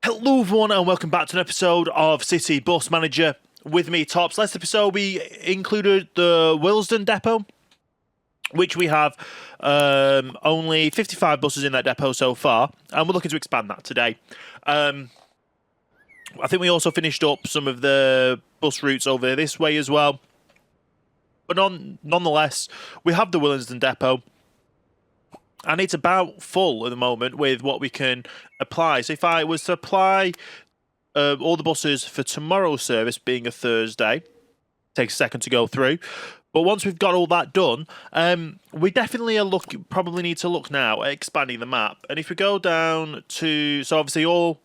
Hello everyone and welcome back to an episode of City Bus Manager. With me, Tops. Last episode we included the Willesden depot, which we have only 55 buses in that depot so far, and we're looking to expand that today. I think we also finished up some of the bus routes over this way as well. But nonetheless, we have the Willesden depot, and it's about full at the moment with what we can apply. So if I was to apply all the buses for tomorrow's service, being a Thursday, takes a second to go through. But once we've got all that done, we definitely probably need to look now at expanding the map. And if we go down to, so obviously all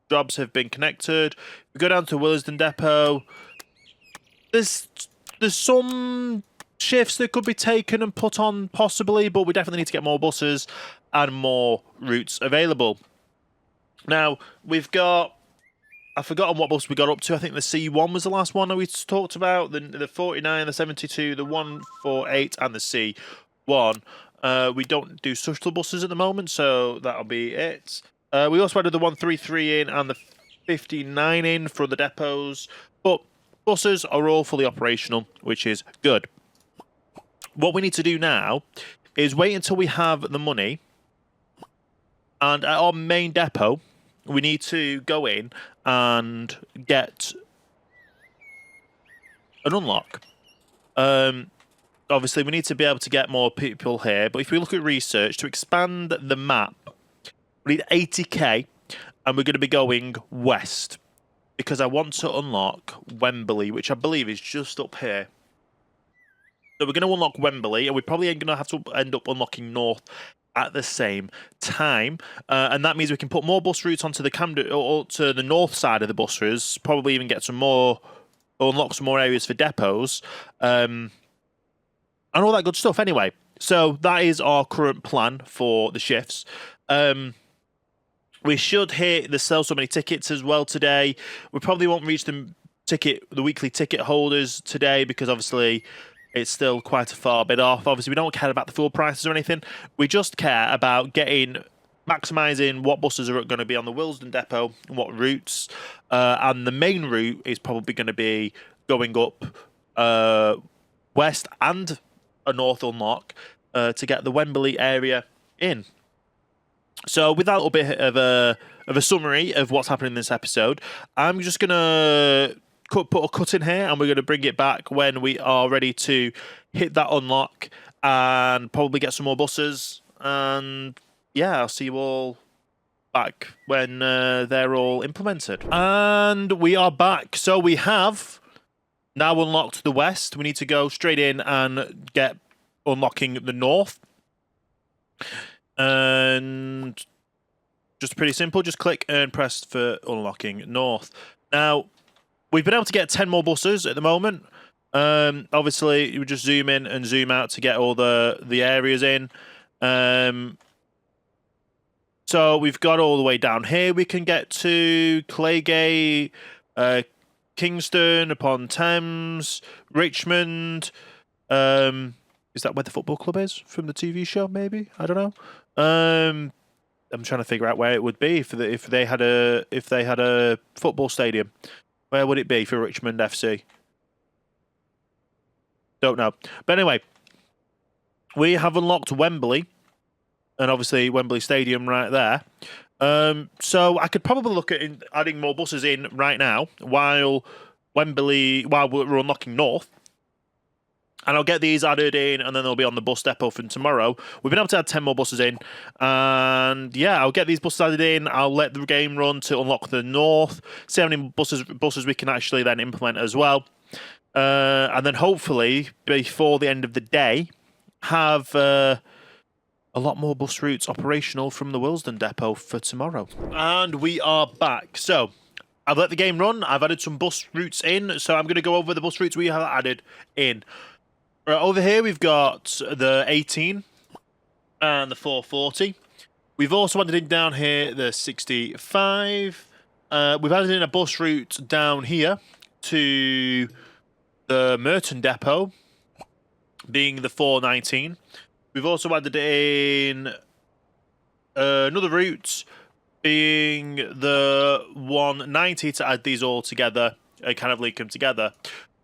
jobs have been connected. If we go down to Willesden depot, there's some shifts that could be taken and put on possibly, but we definitely need to get more buses and more routes available. Now, we've got, I've forgotten what bus we got up to. I think the C1 was the last one we talked about, the 49, the 72, the 148 and the C1. We don't do shuttle buses at the moment, so that'll be it. We also added the 133 in and the 59 in for the depots, but buses are all fully operational, which is good. What we need to do now is wait until we have the money, and at our main depot, we need to go in and get an unlock. Obviously, we need to be able to get more people here, but if we look at research, to expand the map, we need 80k, and we're going to be going west, because I want to unlock Wembley, which I believe is just up here. So we're going to unlock Wembley, and we're probably going to have to end up unlocking North at the same time. And that means we can put more bus routes onto the Camden, or to the north side of the bus routes, probably even get some more, or unlock some more areas for depots, and all that good stuff anyway. So that is our current plan for the shifts. We should hit the sell so many tickets as well today. We probably won't reach the weekly ticket holders today, because obviously it's still quite a far bit off. Obviously, we don't care about the fuel prices or anything. We just care about maximising what buses are going to be on the Willesden depot and what routes. And the main route is probably going to be going up west and a north unlock to get the Wembley area in. So with that little bit of a summary of what's happening in this episode, I'm just going to put a cut in here, and we're going to bring it back when we are ready to hit that unlock and probably get some more buses. And yeah, I'll see you all back when they're all implemented. And we are back. So we have now unlocked the west. We need to go straight in and get unlocking the north. And just pretty simple. Just click and press for unlocking north. Now, we've been able to get 10 more buses at the moment. Obviously, you would just zoom in and zoom out to get all the areas in. So we've got all the way down here. We can get to Claygate, Kingston upon Thames, Richmond. Is that where the football club is from the TV show? Maybe, I don't know. I'm trying to figure out where it would be if they had a football stadium. Where would it be for Richmond FC? Don't know. But anyway, we have unlocked Wembley, and obviously Wembley Stadium right there. So I could probably look at adding more buses in right now while we're unlocking North. And I'll get these added in, and then they'll be on the bus depot from tomorrow. We've been able to add 10 more buses in. And yeah, I'll get these buses added in. I'll let the game run to unlock the north. See how many buses we can actually then implement as well. And then hopefully, before the end of the day, have a lot more bus routes operational from the Willesden depot for tomorrow. And we are back. So I've let the game run. I've added some bus routes in. So I'm going to go over the bus routes we have added in. Right, over here, we've got the 18 and the 440. We've also added in down here the 65. We've added in a bus route down here to the Merton depot, being the 419. We've also added in another route being the 190 to add these all together and kind of link them together.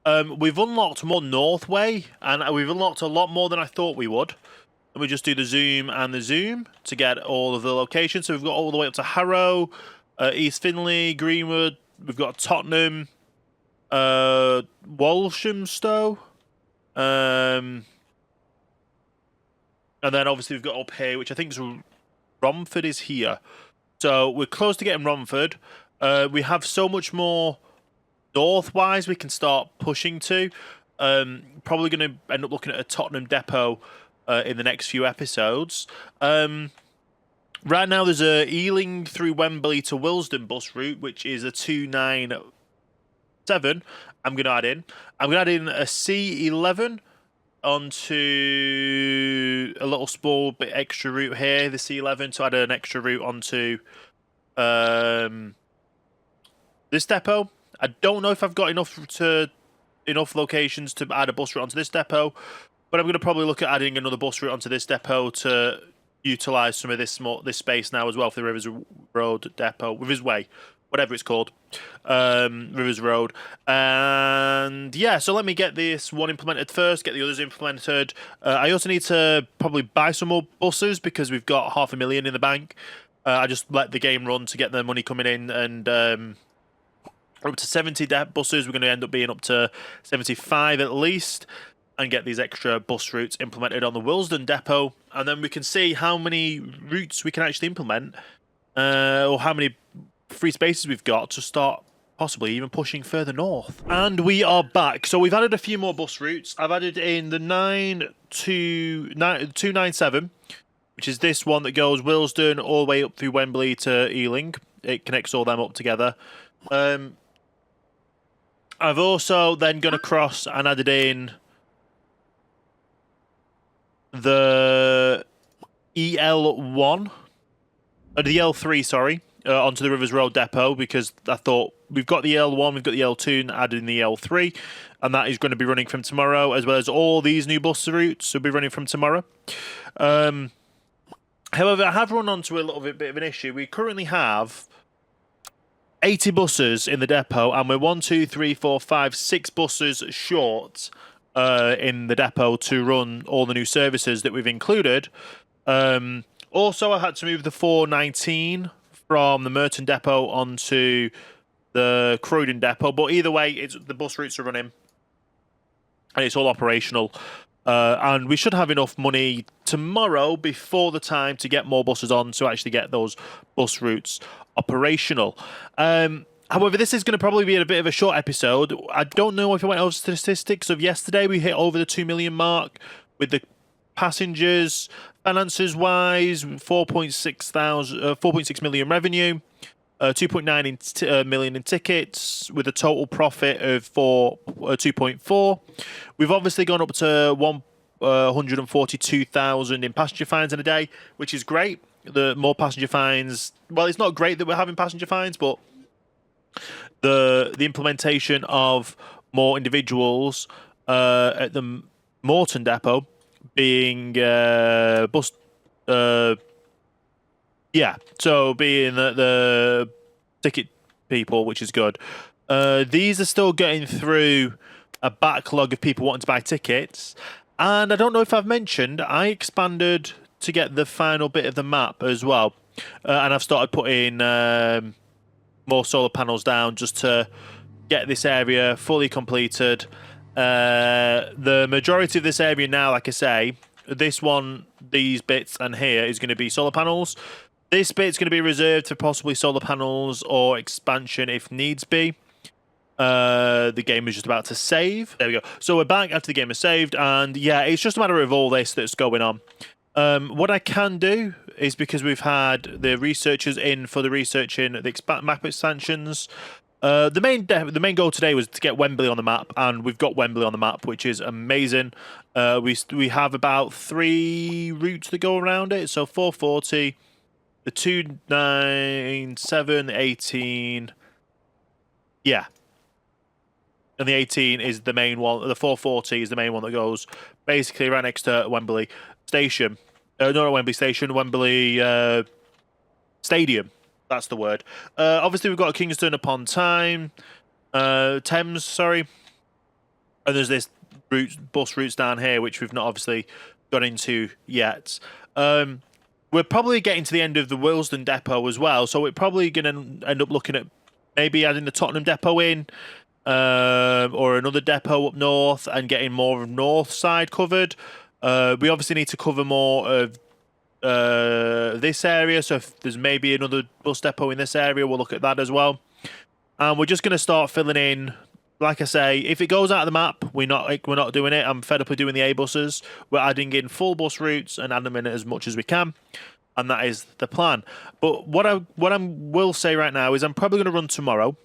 We've unlocked more North Way, and we've unlocked a lot more than I thought we would. And we just do the zoom and the zoom to get all of the locations. So we've got all the way up to Harrow, East Finley, Greenwood. We've got Tottenham, Walshamstow. And then obviously we've got up here, which I think is Romford is here. So we're close to getting Romford. We have so much more north-wise we can start pushing to. Probably going to end up looking at a Tottenham depot in the next few episodes. Right now there's a Ealing through Wembley to Willesden bus route, which is a 297. I'm going to add in. I'm going to add in a C11 onto a little small bit extra route here, the C11, to add an extra route onto this depot. I don't know if I've got enough locations to add a bus route onto this depot, but I'm going to probably look at adding another bus route onto this depot to utilise some of this space now as well for the Rivers Road depot, Rivers Way, whatever it's called, Rivers Road. And yeah, so let me get this one implemented first, get the others implemented. I also need to probably buy some more buses because we've got 500,000 in the bank. I just let the game run to get the money coming in, and we're up to 70 buses. We're going to end up being up to 75 at least, and get these extra bus routes implemented on the Willesden depot, and then we can see how many routes we can actually implement, or how many free spaces we've got to start possibly even pushing further north. And we are back. So we've added a few more bus routes. I've added in the 297, which is this one that goes Willesden all the way up through Wembley to Ealing. It connects all them up together. I've also then gone across and added in the EL1, the L3, sorry, onto the Rivers Road depot, because I thought we've got the L1, we've got the L2, and added in the L3, and that is going to be running from tomorrow, as well as all these new bus routes will be running from tomorrow. However, I have run onto a little bit of an issue. We currently have 80 buses in the depot, and we're 6 buses short in the depot to run all the new services that we've included. Also, I had to move the 419 from the Merton depot onto the Croydon depot, but either way, the bus routes are running and it's all operational. And we should have enough money tomorrow before the time to get more buses on to actually get those bus routes operational. However, this is going to probably be a bit of a short episode. I don't know if I went over statistics of yesterday. We hit over the 2 million mark with the passengers. Finances wise, 4.6 million revenue, 2.9 million in tickets, with a total profit of 2.4. We've obviously gone up to 142,000 in passenger fines in a day, which is great. The more passenger fines, well, it's not great that we're having passenger fines, but the implementation of more individuals at the Morton depot being bus, so being the ticket people, which is good. These are still getting through a backlog of people wanting to buy tickets, and I don't know if I've mentioned, I expanded to get the final bit of the map as well, and I've started putting more solar panels down just to get this area fully completed. The majority of this area now, like I say, these bits and here is going to be solar panels. This bit's going to be reserved for possibly solar panels or expansion if needs be. The game is just about to save. There we go. So we're back after the game is saved, and yeah, it's just a matter of all this that's going on. What I can do is, because we've had the researchers in for the researching the map expansions, the main goal today was to get Wembley on the map, and we've got Wembley on the map, which is amazing. We have about 3 routes that go around it, so 440, the 297, the 18, yeah. And the 18 is the main one. The 440 is the main one that goes basically right next to Wembley Station. Not Wembley Station, Wembley Stadium. That's the word. Obviously, we've got Kingston upon Thames, sorry. And there's this bus routes down here, which we've not obviously got into yet. We're probably getting to the end of the Willesden depot as well, so we're probably going to end up looking at maybe adding the Tottenham depot in, or another depot up north, and getting more of north side covered. We obviously need to cover more of this area, so if there's maybe another bus depot in this area, we'll look at that as well. And we're just going to start filling in. Like I say, if it goes out of the map, we're not doing it. I'm fed up with doing the A buses. We're adding in full bus routes and adding them in as much as we can, and that is the plan. But what I will say right now is I'm probably going to run tomorrow,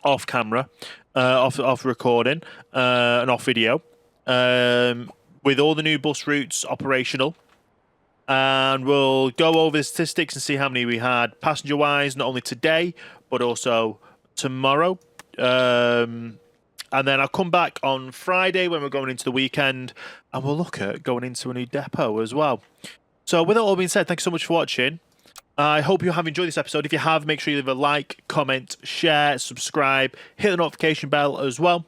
off camera, off recording, and off video, with all the new bus routes operational, and we'll go over the statistics and see how many we had passenger wise, not only today but also tomorrow. And then I'll come back on Friday when we're going into the weekend, and we'll look at going into a new depot as well. So with that all being said, thank you so much for watching. I hope you have enjoyed this episode. If you have, make sure you leave a like, comment, share, subscribe, hit the notification bell as well.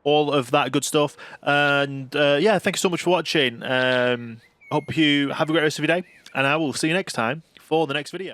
All of that good stuff. And yeah, thank you so much for watching. Hope you have a great rest of your day, and I will see you next time for the next video.